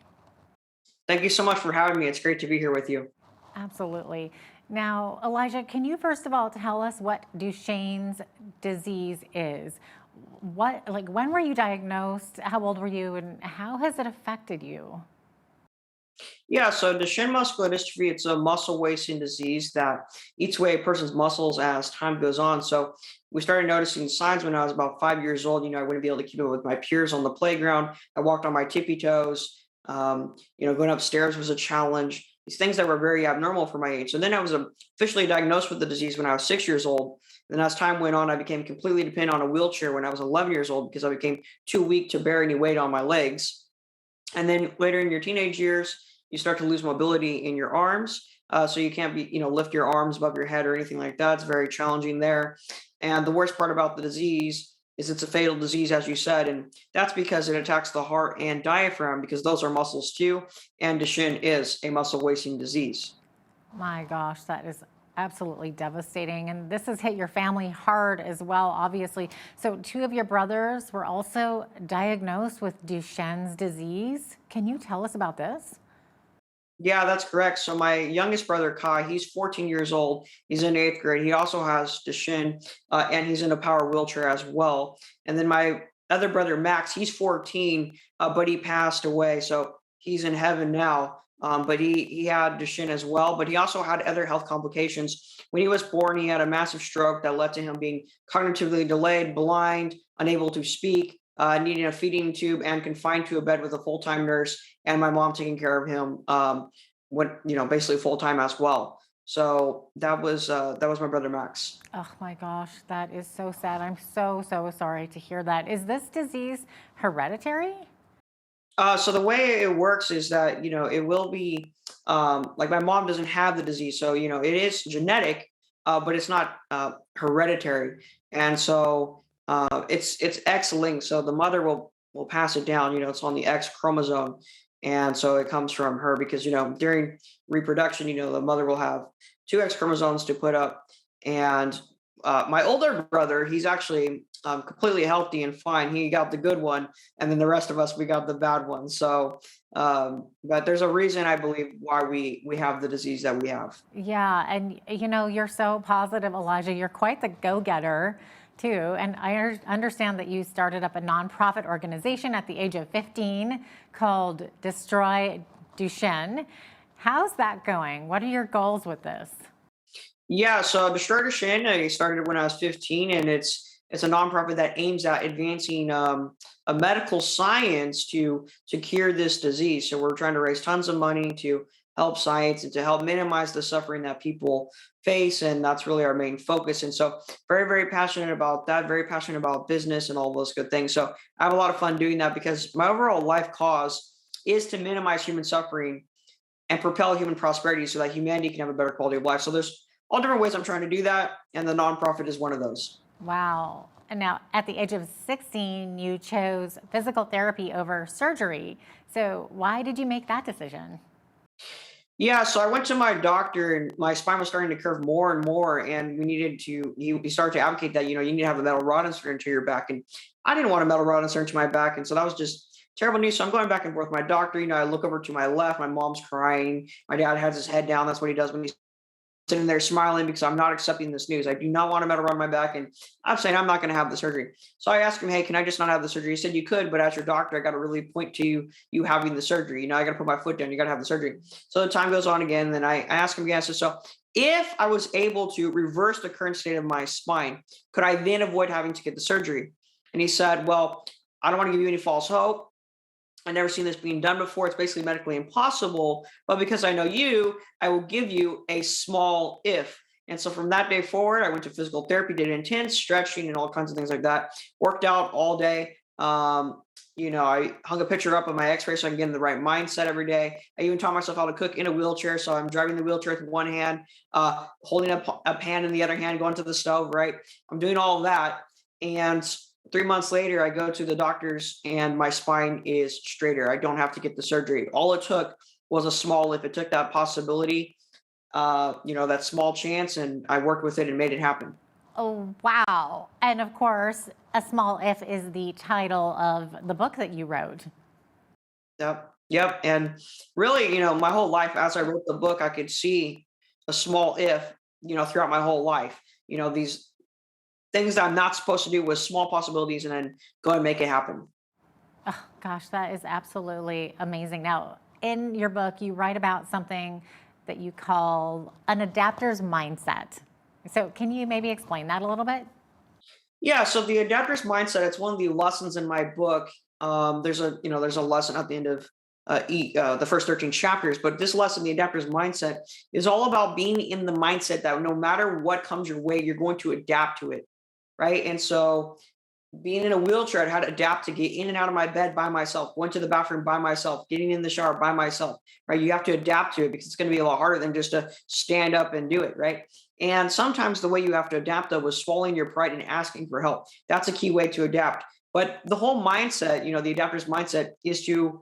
Thank you so much for having me. It's great to be here with you. Absolutely. Now, Elijah, can you first of all tell us what Duchenne's disease is? When were you diagnosed? How old were you, and how has it affected you? Yeah, so Duchenne muscular dystrophy, it's a muscle wasting disease that eats away a person's muscles as time goes on. So we started noticing signs when I was about 5 years old. I wouldn't be able to keep up with my peers on the playground. I walked on my tippy toes. Going upstairs was a challenge. These things that were very abnormal for my age. So then I was officially diagnosed with the disease when I was 6 years old. Then as time went on, I became completely dependent on a wheelchair when I was 11 years old because I became too weak to bear any weight on my legs. And then later in your teenage years, you start to lose mobility in your arms. So you can't lift your arms above your head or anything like that. It's very challenging there. And the worst part about the disease is it's a fatal disease, as you said, and that's because it attacks the heart and diaphragm because those are muscles too. And Duchenne is a muscle wasting disease. My gosh, that is absolutely devastating. And this has hit your family hard as well, obviously. So 2 of your brothers were also diagnosed with Duchenne's disease. Can you tell us about this? Yeah, that's correct. So my youngest brother, Kai, he's 14 years old. He's in 8th grade. He also has Duchenne, and he's in a power wheelchair as well. And then my other brother, Max, he's 14, but he passed away. So he's in heaven now. But he had Duchenne as well. But he also had other health complications. When he was born, he had a massive stroke that led to him being cognitively delayed, blind, unable to speak, needing a feeding tube, and confined to a bed with a full-time nurse, and my mom taking care of him, basically full-time as well. So that was my brother Max. Oh my gosh, that is so sad. I'm so sorry to hear that. Is this disease hereditary? So the way it works is that it will be like my mom doesn't have the disease, so it is genetic, but it's not hereditary, and so it's X-linked. So the mother will pass it down. It's on the X chromosome, and so it comes from her because during reproduction, the mother will have 2 X chromosomes to put up, and my older brother, he's actually completely healthy and fine. He got the good one, and then the rest of us, we got the bad one. So, but there's a reason, I believe, why we have the disease that we have. Yeah, and you're so positive, Elijah. You're quite the go-getter too. And I understand that you started up a nonprofit organization at the age of 15 called Destroy Duchenne. How's that going? What are your goals with this? Yeah, so Destroy Duchenne, I started when I was 15, and it's a nonprofit that aims at advancing a medical science to cure this disease. So we're trying to raise tons of money to help science and to help minimize the suffering that people face, and that's really our main focus. And so very, very passionate about that, very passionate about business and all those good things. So I have a lot of fun doing that because my overall life cause is to minimize human suffering and propel human prosperity so that humanity can have a better quality of life. So there's all different ways I'm trying to do that, and the nonprofit is one of those. Wow. Now, at the age of 16, you chose physical therapy over surgery. So why did you make that decision? Yeah, so I went to my doctor and my spine was starting to curve more and more, and he started to advocate that, you need to have a metal rod inserted into your back. And I didn't want a metal rod inserted into my back. And so that was just terrible news. So I'm going back and forth with my doctor. I look over to my left, my mom's crying. My dad has his head down. That's what he does when he's sitting there smiling because I'm not accepting this news. I do not want a metal rod in my back. And I'm saying I'm not going to have the surgery. So I asked him, hey, can I just not have the surgery? He said, you could, but as your doctor, I got to really point to you having the surgery. I got to put my foot down. You got to have the surgery. So the time goes on again. And then I asked him again, I said, so if I was able to reverse the current state of my spine, could I then avoid having to get the surgery? And he said, well, I don't want to give you any false hope. I've never seen this being done before. It's basically medically impossible. But because I know you, I will give you a small if. And so from that day forward, I went to physical therapy, did intense stretching and all kinds of things like that. Worked out all day. I hung a picture up of my x-ray so I can get in the right mindset every day. I even taught myself how to cook in a wheelchair. So I'm driving the wheelchair with one hand, holding a pan in the other hand, going to the stove, right? I'm doing all of that. And 3 months later, I go to the doctors and my spine is straighter. I don't have to get the surgery. All it took was a small if. It took that possibility, that small chance, and I worked with it and made it happen. Oh, wow. And of course, A Small If is the title of the book that you wrote. Yep. And really, my whole life, as I wrote the book, I could see a small if, throughout my whole life. These things that I'm not supposed to do with small possibilities and then go and make it happen. Oh, gosh, that is absolutely amazing. Now, in your book, you write about something that you call an adapter's mindset. So can you maybe explain that a little bit? Yeah, so the adapter's mindset, it's one of the lessons in my book. There's a lesson at the end of the first 13 chapters, but this lesson, the adapter's mindset, is all about being in the mindset that no matter what comes your way, you're going to adapt to it. Right. And so being in a wheelchair, I had to adapt to get in and out of my bed by myself, went to the bathroom by myself, getting in the shower by myself. Right. You have to adapt to it because it's going to be a lot harder than just to stand up and do it. Right. And sometimes the way you have to adapt, though, is swallowing your pride and asking for help. That's a key way to adapt. But the whole mindset, the adapter's mindset is to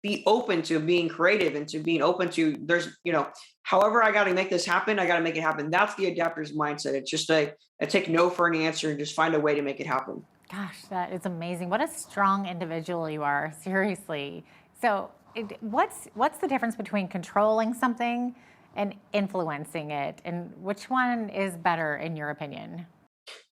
be open to being creative and to being open to however I got to make this happen, I got to make it happen. That's the adapter's mindset. It's just I take no for an answer and just find a way to make it happen. Gosh, that is amazing. What a strong individual you are, seriously. So what's the difference between controlling something and influencing it? And which one is better in your opinion?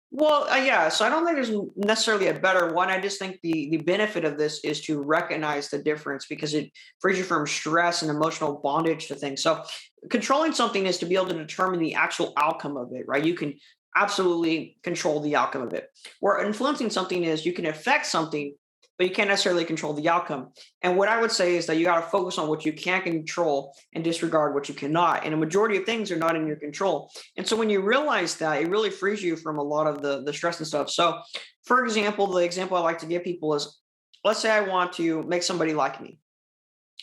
Well, yeah. So I don't think there's necessarily a better one. I just think the benefit of this is to recognize the difference because it frees you from stress and emotional bondage to things. So controlling something is to be able to determine the actual outcome of it, right? You can absolutely control the outcome of it. Where influencing something is you can affect something, but you can't necessarily control the outcome. And what I would say is that you got to focus on what you can control and disregard what you cannot. And a majority of things are not in your control. And so when you realize that, it really frees you from a lot of the stress and stuff. So for example, the example I like to give people is, let's say I want to make somebody like me.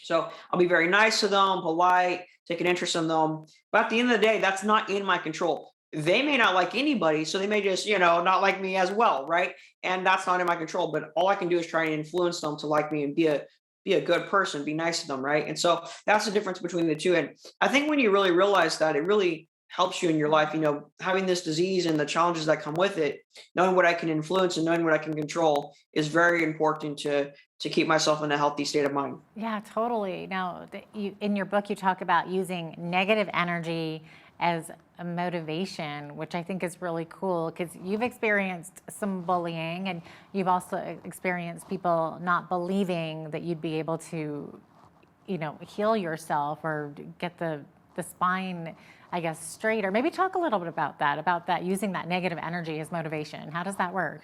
So I'll be very nice to them, polite, take an interest in them. But at the end of the day, that's not in my control. They may not like anybody, so they may just, not like me as well, right? And that's not in my control. But all I can do is try and influence them to like me and be a good person, be nice to them, right? And so that's the difference between the two. And I think when you really realize that, it really helps you in your life, having this disease and the challenges that come with it, knowing what I can influence and knowing what I can control is very important to keep myself in a healthy state of mind. Yeah, totally. Now, in your book, you talk about using negative energy as a motivation, which I think is really cool because you've experienced some bullying and you've also experienced people not believing that you'd be able to, heal yourself or get the spine, I guess, straight. Or maybe talk a little bit about that, using that negative energy as motivation. How does that work?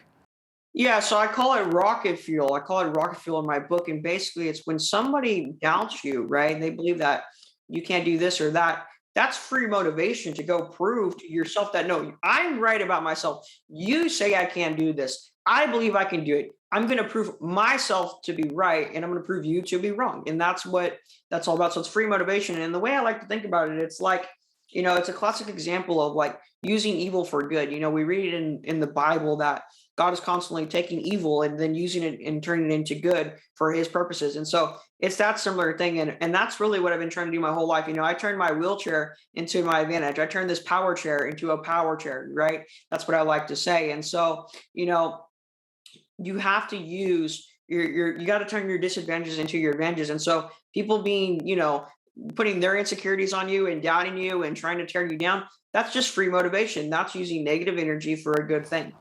Yeah, so I call it rocket fuel. I call it rocket fuel in my book. And basically it's when somebody doubts you, right? And they believe that you can't do this or that. That's free motivation to go prove to yourself that, no, I'm right about myself. You say I can't do this. I believe I can do it. I'm going to prove myself to be right, and I'm going to prove you to be wrong. And that's what that's all about. So it's free motivation. And the way I like to think about it, it's like It's a classic example of like using evil for good. We read it in the Bible that God is constantly taking evil and then using it and turning it into good for his purposes. And so it's that similar thing. And that's really what I've been trying to do my whole life. I turned my wheelchair into my advantage. I turned this power chair into a power chair, right? That's what I like to say. And so, you have to use you got to turn your disadvantages into your advantages. And so people being, putting their insecurities on you and doubting you and trying to tear you down, that's just free motivation. That's using negative energy for a good thing.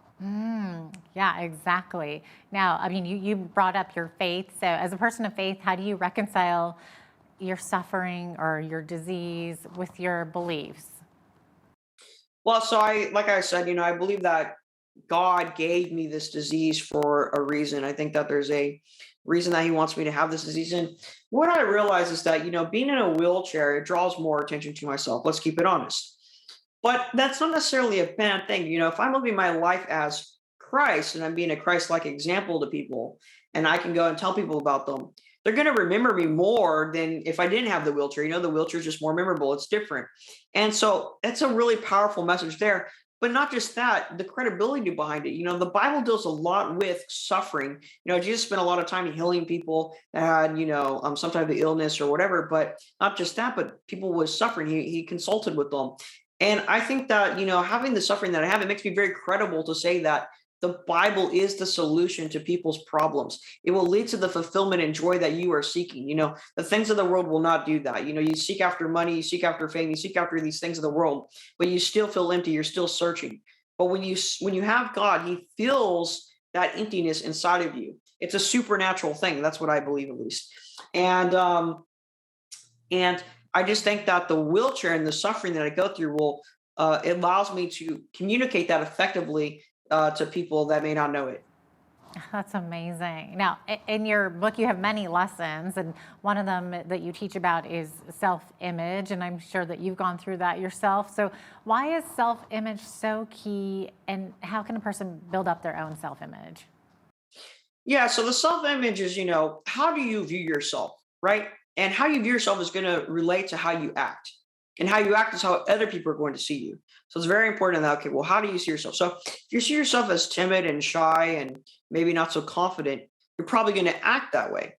Yeah, exactly. Now, I mean, you brought up your faith. So as a person of faith, how do you reconcile your suffering or your disease with your beliefs? Well, so like I said, I believe that God gave me this disease for a reason. I think that there's a reason that he wants me to have this disease. And what I realize is that, being in a wheelchair, it draws more attention to myself. Let's keep it honest. But that's not necessarily a bad thing. If I'm living my life as Christ and I'm being a Christ-like example to people, and I can go and tell people about them, they're going to remember me more than if I didn't have the wheelchair. The wheelchair is just more memorable. It's different. And so it's a really powerful message there. But not just that, the credibility behind it. The Bible deals a lot with suffering. Jesus spent a lot of time healing people that had, some type of illness or whatever. But not just that, but people with suffering. He consulted with them. And I think that, having the suffering that I have, it makes me very credible to say that the Bible is the solution to people's problems. It will lead to the fulfillment and joy that you are seeking. The things of the world will not do that. You seek after money, you seek after fame, you seek after these things of the world, but you still feel empty. You're still searching. But when you have God, he fills that emptiness inside of you. It's a supernatural thing. That's what I believe, at least. And I just think that the wheelchair and the suffering that I go through it allows me to communicate that effectively to people that may not know it. That's amazing. Now, in your book, you have many lessons, and one of them that you teach about is self-image, and I'm sure that you've gone through that yourself. So why is self-image so key, and how can a person build up their own self-image? Yeah, so the self-image is, how do you view yourself, right? And how you view yourself is going to relate to how you act. And how you act is how other people are going to see you. So it's very important that, okay, well, how do you see yourself? So if you see yourself as timid and shy and maybe not so confident, you're probably going to act that way.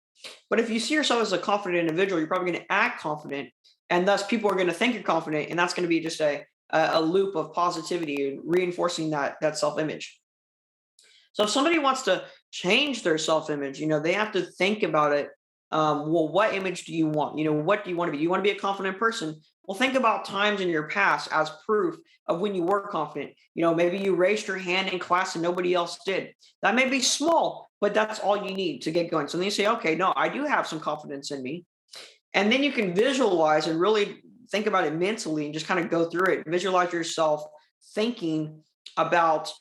But if you see yourself as a confident individual, you're probably going to act confident. And thus people are going to think you're confident. And that's going to be just a loop of positivity and reinforcing that self-image. So if somebody wants to change their self-image, they have to think about it. Well, what image do you want? What do you want to be? You want to be a confident person? Well, think about times in your past as proof of when you were confident. Maybe you raised your hand in class and nobody else did. That may be small, but that's all you need to get going. So then you say, okay, no, I do have some confidence in me. And then you can visualize and really think about it mentally and just kind of go through it. Visualize yourself thinking about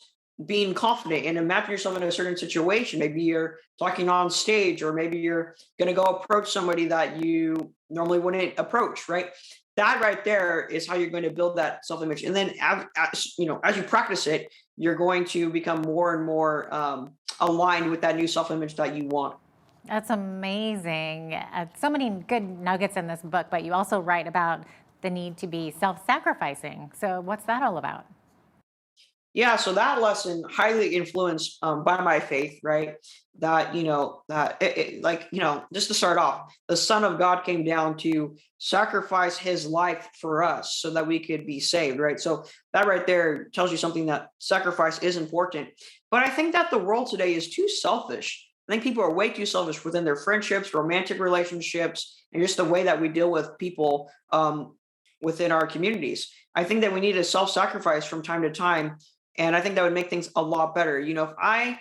being confident and imagine yourself in a certain situation. Maybe you're talking on stage, or maybe you're going to go approach somebody that you normally wouldn't approach, right? That right there is how you're going to build that self-image. And then as you practice it, you're going to become more and more aligned with that new self-image that you want. That's amazing. So many good nuggets in this book, but you also write about the need to be self-sacrificing. So what's that all about? Yeah, so that lesson highly influenced by my faith, right? That just to start off, the Son of God came down to sacrifice his life for us so that we could be saved, right? So that right there tells you something, that sacrifice is important. But I think that the world today is too selfish. I think people are way too selfish within their friendships, romantic relationships, and just the way that we deal with people within our communities. I think that we need to self-sacrifice from time to time. And I think that would make things a lot better. If I,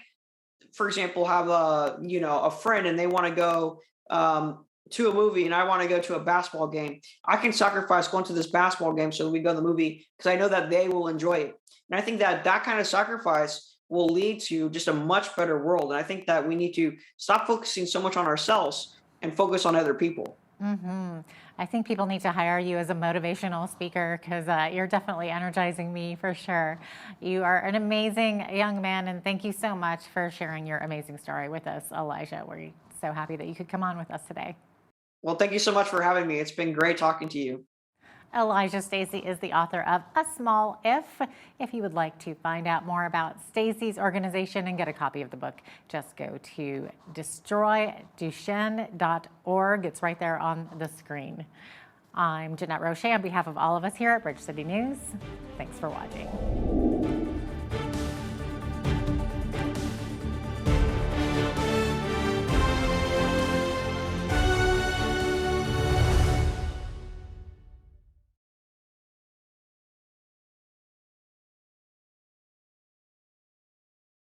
for example, have a friend and they want to go to a movie and I want to go to a basketball game, I can sacrifice going to this basketball game so we go to the movie because I know that they will enjoy it. And I think that kind of sacrifice will lead to just a much better world. And I think that we need to stop focusing so much on ourselves and focus on other people. Mm-hmm. I think people need to hire you as a motivational speaker because you're definitely energizing me for sure. You are an amazing young man, and thank you so much for sharing your amazing story with us, Elijah. We're so happy that you could come on with us today. Well, thank you so much for having me. It's been great talking to you. Elijah Stacy is the author of A Small If. If you would like to find out more about Stacy's organization and get a copy of the book, just go to destroyduchenne.org. It's right there on the screen. I'm Jeanette Roche on behalf of all of us here at Bridge City News. Thanks for watching.